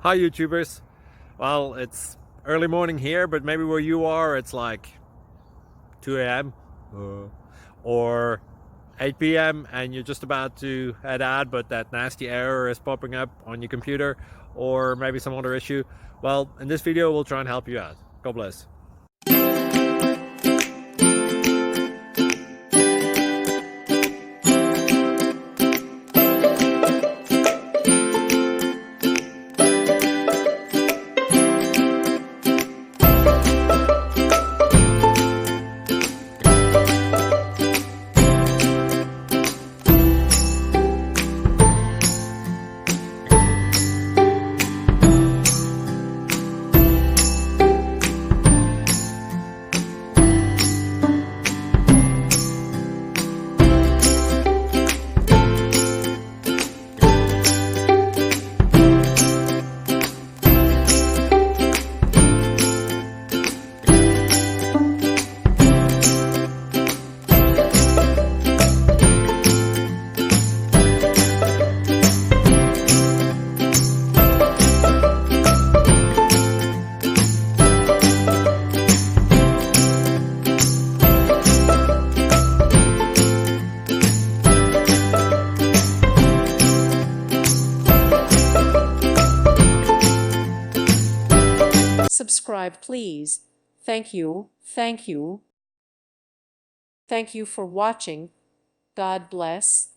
Hi YouTubers. Well, it's early morning here, but maybe where you are it's like 2 a.m. or 8 p.m. and you're just about to head out, but that nasty error is popping up on your computer, or maybe some other issue. Well, in this video we'll try and help you out. God bless. Subscribe, please. Thank you. Thank you. Thank you for watching. God bless.